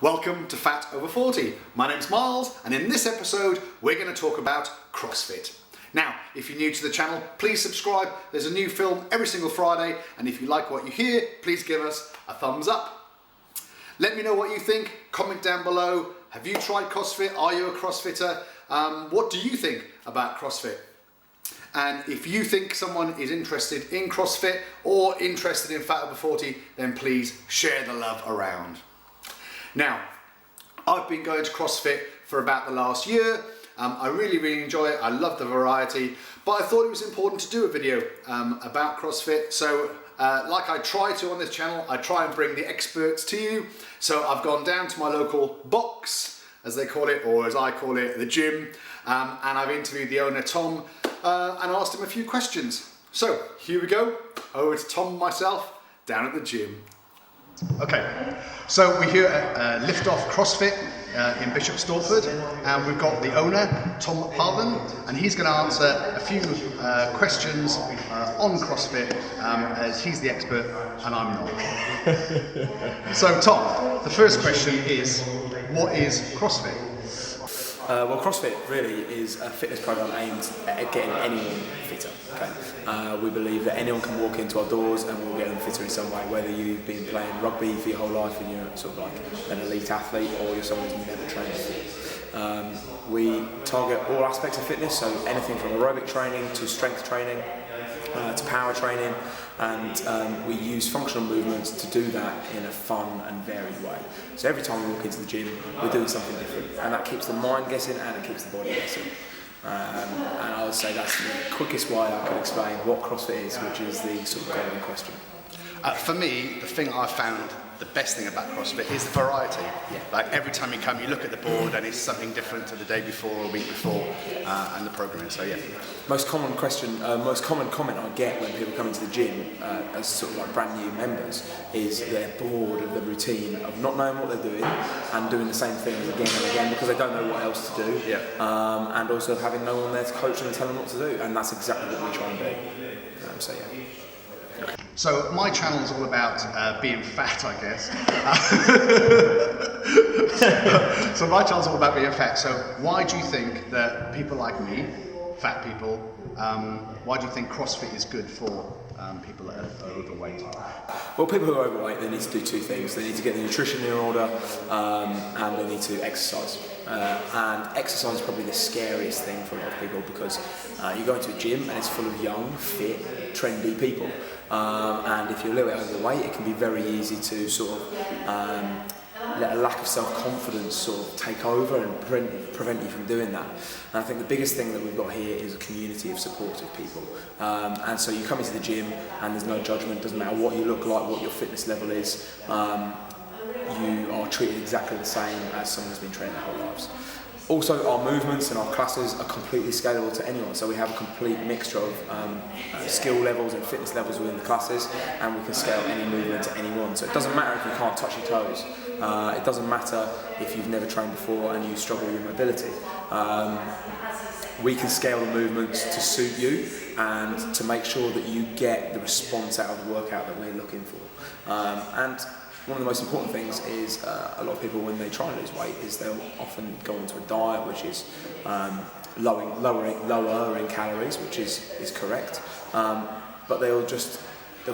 Welcome to Fat Over 40. My name's Miles, and in this episode we're going to talk about CrossFit. Now, if you're new to the channel, please subscribe. There's a new film every single Friday, and if you like what you hear, please give us a thumbs up. Let me know what you think. Comment down below. Have you tried CrossFit? Are you a CrossFitter? What do you think about CrossFit? And if you think someone is interested in CrossFit or interested in Fat Over 40, then please share the love around. Now, I've been going to CrossFit for about the last year. I really enjoy it. I love the variety, but I thought it was important to do a video about CrossFit. So like I try to on this channel, I try and bring the experts to you. So I've gone down to my local box, as they call it, or as I call it, the gym, and I've interviewed the owner, Tom, and asked him a few questions. So here we go, over to Tom and myself down at the gym. Okay, so we're here at Lift Off CrossFit in Bishop Stortford, and we've got the owner, Tom Parlin, and he's going to answer a few questions on CrossFit, as he's the expert and I'm not. So Tom, the first question is, what is CrossFit? Well, CrossFit really is a fitness program aimed at getting anyone fitter. Okay? We believe that anyone can walk into our doors and we'll get them fitter in some way, whether you've been playing rugby for your whole life and you're sort of like an elite athlete, or you're someone who's never trained before. We target all aspects of fitness, so anything from aerobic training to strength training to power training, and we use functional movements to do that in a fun and varied way. So every time we walk into the gym, we're doing something different, and that keeps the mind guessing and it keeps the body guessing. And I would say that's the quickest way I can explain what CrossFit is, which is the sort of golden question. For me, the thing I found the best thing about CrossFit is the variety. Yeah. Like every time you come, you look at the board and it's something different to the day before or week before, and the programming. So yeah. Most common comment I get when people come into the gym as sort of like brand new members is they're bored of the routine of not knowing what they're doing and doing the same things again and again because they don't know what else to do. Yeah. And also having no one there to coach them and tell them what to do, and that's exactly what we try and do. So yeah. So my channel is all about being fat, I guess. So my channel is all about being fat. So why do you think that people like me, fat people, why do you think CrossFit is good for people that are overweight? Well, people who are overweight, they need to do two things. They need to get the nutrition in order, and they need to exercise. And exercise is probably the scariest thing for a lot of people because you go into a gym and it's full of young, fit, trendy people. And if you're a little bit overweight, it can be very easy to sort of let a lack of self-confidence sort of take over and prevent you from doing that. And I think the biggest thing that we've got here is a community of supportive people. And so you come into the gym and there's no judgment, doesn't matter what you look like, what your fitness level is, you are treated exactly the same as someone who's been training their whole lives. Also, our movements and our classes are completely scalable to anyone, so we have a complete mixture of skill levels and fitness levels within the classes, and we can scale any movement to anyone. So it doesn't matter if you can't touch your toes, it doesn't matter if you've never trained before and you struggle with your mobility. We can scale the movements to suit you and to make sure that you get the response out of the workout that we're looking for. And one of the most important things is a lot of people, when they try and lose weight, is they'll often go into a diet which is lower in calories, which is correct, but they'll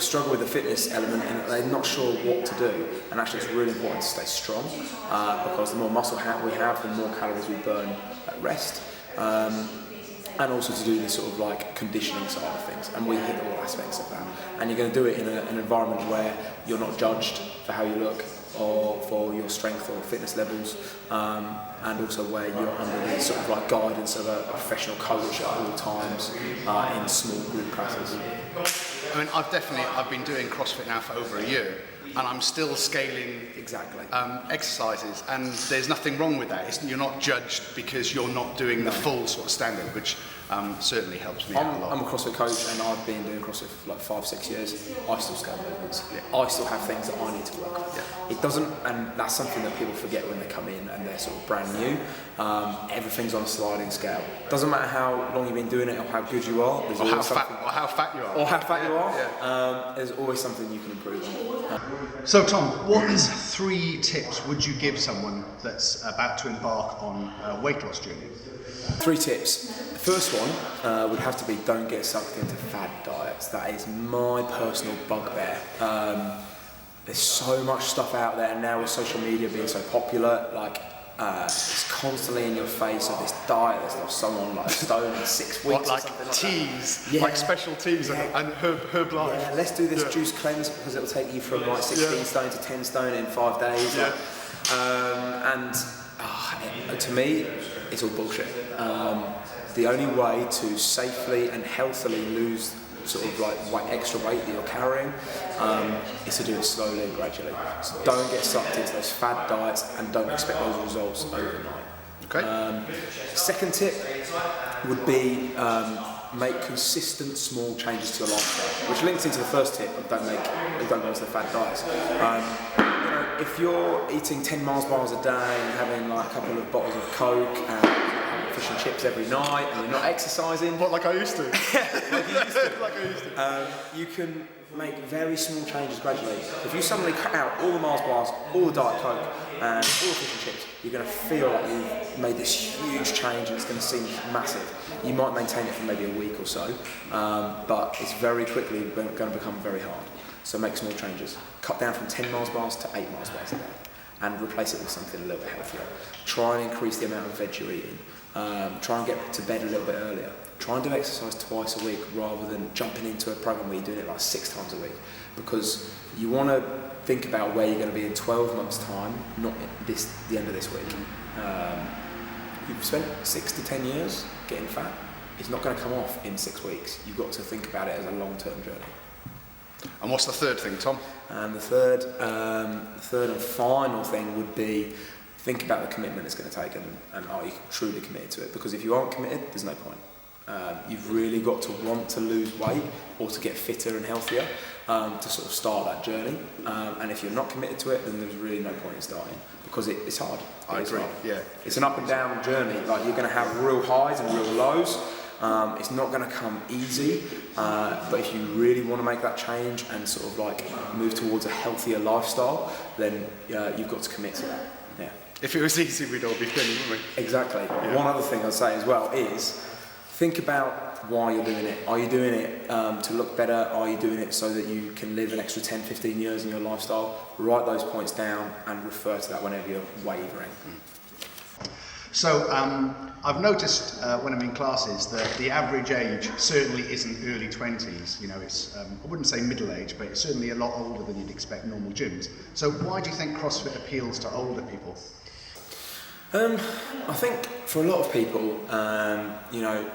struggle with the fitness element and they're not sure what to do. And actually it's really important to stay strong because the more muscle we have, the more calories we burn at rest. And also to do this sort of like conditioning side of things, and we hit all aspects of that. And you're going to do it in an environment where you're not judged for how you look or for your strength or fitness levels, and also where you're under the sort of like guidance of a professional coach at all times in small group classes. I mean, I've been doing CrossFit now for over a year, and I'm still scaling exercises, and there's nothing wrong with that. You're not judged because you're not doing the full sort of standard, which certainly helps me out a lot. I'm a CrossFit coach, and I've been doing CrossFit for like 5-6 years. I still scale movements. Yeah. I still have things that I need to work on. Yeah. It doesn't, and that's something that people forget when they come in and they're sort of brand new. Everything's on a sliding scale. Doesn't matter how long you've been doing it or how good you are. Or how fat you are. Or how fat you are. Yeah. There's always something you can improve on. So Tom, what 3 tips would you give someone that's about to embark on a weight loss journey? 3 tips. The first one would have to be don't get sucked into fad diets. That is my personal bugbear. There's so much stuff out there now with social media being so popular, like it's constantly in your face of this diet that's lost someone like a stone in 6 weeks. What, like or something teas, like like special teas and herb life. Yeah, let's do this juice cleanse because it'll take you from like 16 stone to 10 stone in 5 days. Yeah. To me, it's all bullshit. The only way to safely and healthily lose sort of like extra weight that you're carrying is to do it slowly and gradually. So don't get sucked into those fad diets and don't expect those results overnight. Okay. Second tip would be make consistent small changes to your lifestyle, which links into the first tip of don't go into the fad diets. If you're eating 10 Mars bars a day and having like a couple of bottles of Coke and having fish and chips every night and you're not exercising, What, like I used to? like I used to. You can make very small changes gradually. If you suddenly cut out all the Mars bars, all the Diet Coke, and all the fish and chips, you're going to feel like you've made this huge change and it's going to seem massive. You might maintain it for maybe a week or so, but it's very quickly going to become very hard. So make small changes. Cut down from 10 Mars bars to 8 Mars bars a day and replace it with something a little bit healthier. Try and increase the amount of veg you're eating. Try and get to bed a little bit earlier. Try and do exercise twice a week rather than jumping into a program where you're doing it like 6 times a week, because you want to think about where you're going to be in 12 months' time, not the end of this week. You've spent 6 to 10 years getting fat. It's not going to come off in 6 weeks. You've got to think about it as a long-term journey. And what's the third thing, Tom? And the third and final thing would be think about the commitment it's going to take and are you truly committed to it? Because if you aren't committed, there's no point. You've really got to want to lose weight or to get fitter and healthier to sort of start that journey. And if you're not committed to it, then there's really no point in starting because it's hard. I agree. Yeah. It's an up and down journey. Like you're going to have real highs and real lows. It's not going to come easy, but if you really want to make that change and sort of like move towards a healthier lifestyle, then you've got to commit to that. Yeah. If it was easy, we'd all be thin, wouldn't we? Exactly. Yeah. One other thing I'd say as well is think about why you're doing it. Are you doing it to look better? Are you doing it so that you can live an extra 10, 15 years in your lifestyle? Write those points down and refer to that whenever you're wavering. So I've noticed when I'm in classes that the average age certainly isn't early 20s. You know, it's I wouldn't say middle age, but it's certainly a lot older than you'd expect normal gyms. So why do you think CrossFit appeals to older people? I think for a lot of people, you know,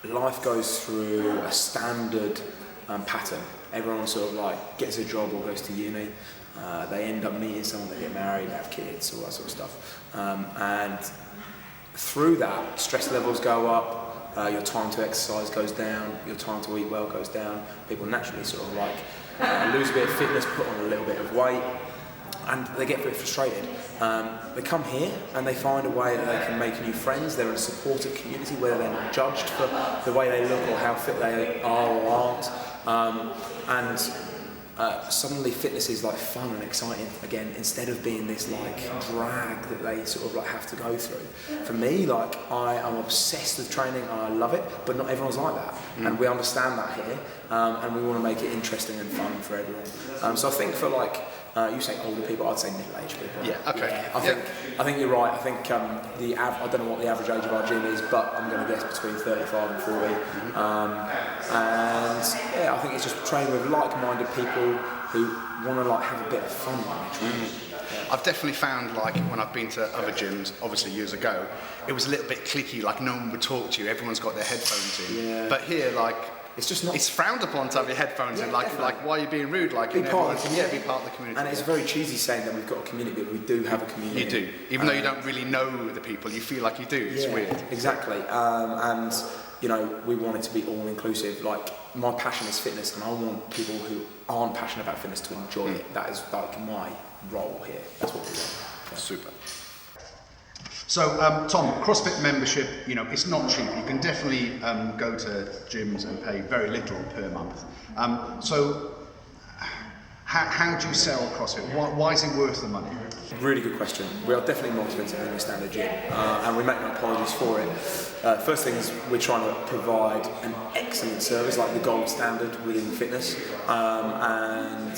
life goes through a standard pattern. Everyone sort of like gets a job or goes to uni. They end up meeting someone, they get married, have kids, all that sort of stuff. And through that, stress levels go up, your time to exercise goes down, your time to eat well goes down. People naturally sort of like lose a bit of fitness, put on a little bit of weight, and they get a bit frustrated. They come here and they find a way that they can make new friends. They're in a supportive community where they're not judged for the way they look or how fit they are or aren't. Suddenly fitness is like fun and exciting again, instead of being this like drag that they sort of like have to go through. For me, like I'm obsessed with training and I love it, but not everyone's like that. And we understand that here, and we want to make it interesting and fun for everyone. So I think for like, you say older people, I'd say middle-aged people. Yeah, okay. Yeah, I think you're right. I think I don't know what the average age of our gym is, but I'm going to guess between 35 and 40. And yeah, I think it's just training with like-minded people who want to like have a bit of fun when they train. I've definitely found, like, when I've been to other gyms, obviously years ago, it was a little bit cliquey, like no one would talk to you, everyone's got their headphones in. Yeah. But here, like, it's just not. It's frowned upon to have your headphones in, like why are you being rude? Like, be part of the community. Yeah, be part of the community. And it's very cheesy saying that we've got a community, but we do have a community. You do, even though you don't really know the people, you feel like you do. It's weird. Exactly, and you know, we want it to be all inclusive. Like, my passion is fitness, and I want people who aren't passionate about fitness to enjoy it. That is like my role here. That's what we want. Yeah. Super. So, Tom, CrossFit membership, you know, it's not cheap. You can definitely go to gyms and pay very little per month. So, how do you sell CrossFit? Why is it worth the money? Really good question. We are definitely more expensive than a standard gym, and we make no apologies for it. First thing is we're trying to provide an excellent service, like the gold standard within fitness, and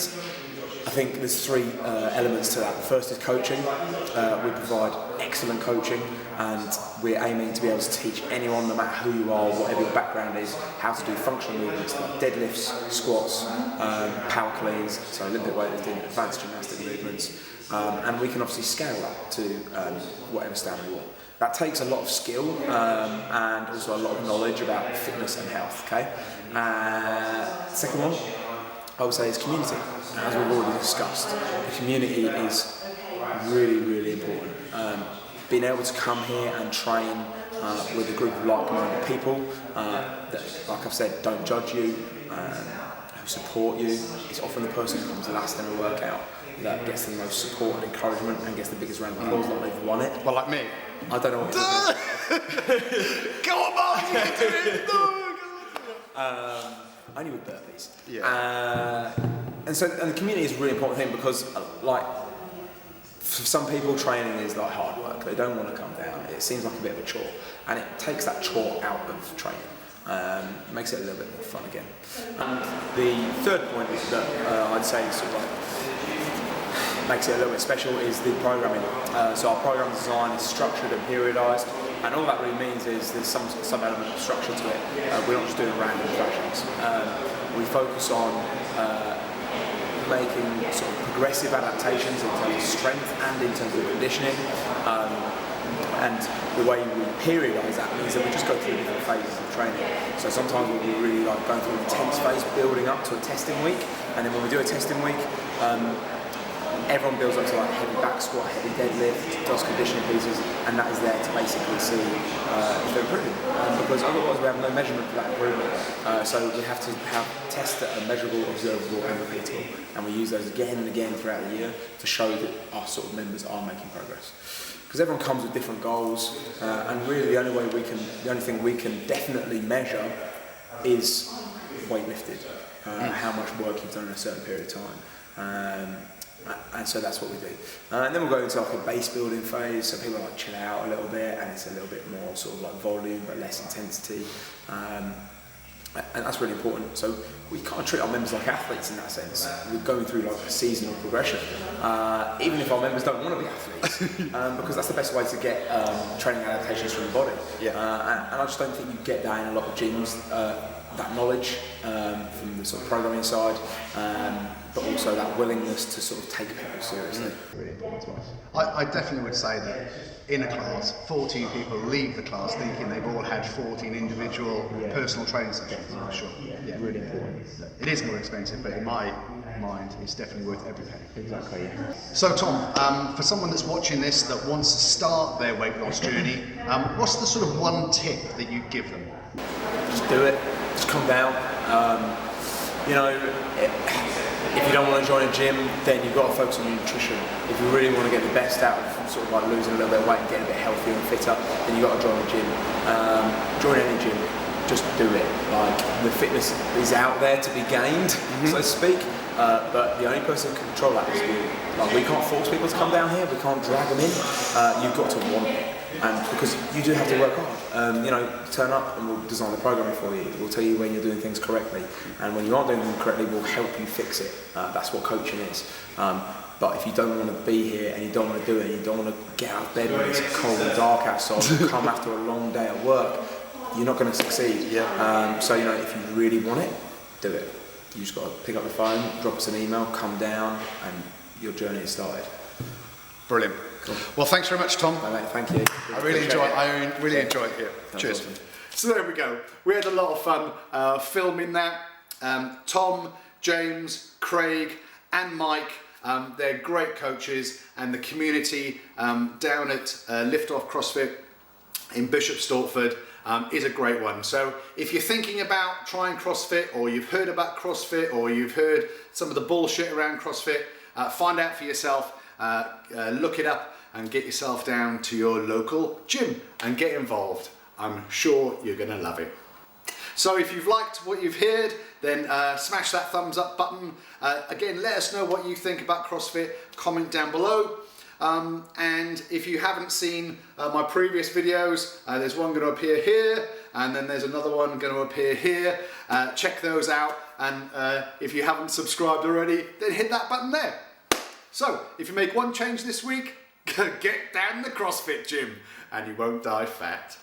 I think there's three elements to that. The first is coaching. We provide excellent coaching, and we're aiming to be able to teach anyone, no matter who you are, whatever your background is, how to do functional movements like deadlifts, squats, power cleans, so Olympic weightlifting, advanced gymnastic movements, and we can obviously scale that to whatever standard you want. That takes a lot of skill and also a lot of knowledge about fitness and health. Okay. Second one, I would say, is community. As we've already discussed, the community is really, really important. Being able to come here and train with a group of like-minded people that, like I've said, don't judge you, who support you. It's often the person who comes last in a workout that gets the most support and encouragement and gets the biggest round of applause, like they've won it. Well, like me. I don't know what to do. Go on, Mark, you can do it! No, only with burpees. Yeah. And the community is a really important thing because, like, for some people, training is like hard work. They don't want to come down. It seems like a bit of a chore, and it takes that chore out of training. It makes it a little bit more fun again. And the third point that I'd say sort of like makes it a little bit special is the programming. So our program design is structured and periodised, and all that really means is there's some element of structure to it. We're not just doing random fractions. We focus on making sort of progressive adaptations in terms of strength and in terms of conditioning. And the way we periodise that means that we just go through different phases of training. So sometimes we'll be really like going through an intense phase, building up to a testing week, and then when we do a testing week, everyone builds up to like heavy back squat, heavy deadlift, does conditioning pieces, and that is there to basically see if they're improving. Because otherwise we have no measurement for that improvement. So we have to have tests that are measurable, observable, and repeatable, and we use those again and again throughout the year to show that our sort of members are making progress. Because everyone comes with different goals, and really the only thing we can definitely measure is weight lifted, how much work you've done in a certain period of time. And so that's what we do. And then we'll go into like a base building phase, so people like chill out a little bit, and it's a little bit more sort of like volume but less intensity. And that's really important. So we kind of treat our members like athletes in that sense. We're going through like a seasonal progression, even if our members don't want to be athletes, because that's the best way to get training adaptations from the body. Yeah. And I just don't think you get that in a lot of gyms, that knowledge from the sort of programming side, but also that willingness to sort of take people seriously. Really important to us. I definitely would say that in a class, 14 people leave the class thinking they've all had 14 individual personal training sessions. For sure. Yeah, really important. It is more expensive, but in my mind, it's definitely worth every penny. Exactly. Yeah. So, Tom, for someone that's watching this that wants to start their weight loss journey, what's the sort of one tip that you'd give them? Just do it. Just come down. If you don't want to join a gym, then you've got to focus on your nutrition. If you really want to get the best out of sort of like losing a little bit of weight and getting a bit healthier and fitter, then you've got to join a gym. Join any gym. Just do it. Like, the fitness is out there to be gained, so to speak. But the only person who can control that is you. Like, we can't force people to come down here. We can't drag them in. You've got to want it. And because you do have to work hard. Turn up and we'll design the programming for you. We'll tell you when you're doing things correctly. And when you aren't doing them correctly, we'll help you fix it. That's what coaching is. But if you don't want to be here and you don't want to do it, and you don't want to get out of bed when it's cold and dark outside, and come after a long day at work, you're not going to succeed. Yeah. So if you really want it, do it. You just got to pick up the phone, drop us an email, come down, and your journey is started. Brilliant. Cool. Well, thanks very much, Tom. No, mate, thank you. I really enjoyed it here. Cheers. Awesome. So there we go. We had a lot of fun filming that. Tom, James, Craig, and Mike. They're great coaches, and the community down at Lift Off CrossFit in Bishop Stortford. is a great one. So if you're thinking about trying CrossFit, or you've heard about CrossFit, or you've heard some of the bullshit around CrossFit, find out for yourself, look it up and get yourself down to your local gym and get involved. I'm sure you're going to love it. So if you've liked what you've heard, then smash that thumbs up button. Again, let us know what you think about CrossFit. Comment down below. And if you haven't seen my previous videos, there's one going to appear here, and then there's another one going to appear here. Check those out, and if you haven't subscribed already, then hit that button there. So if you make one change this week, get down the CrossFit gym and you won't die fat.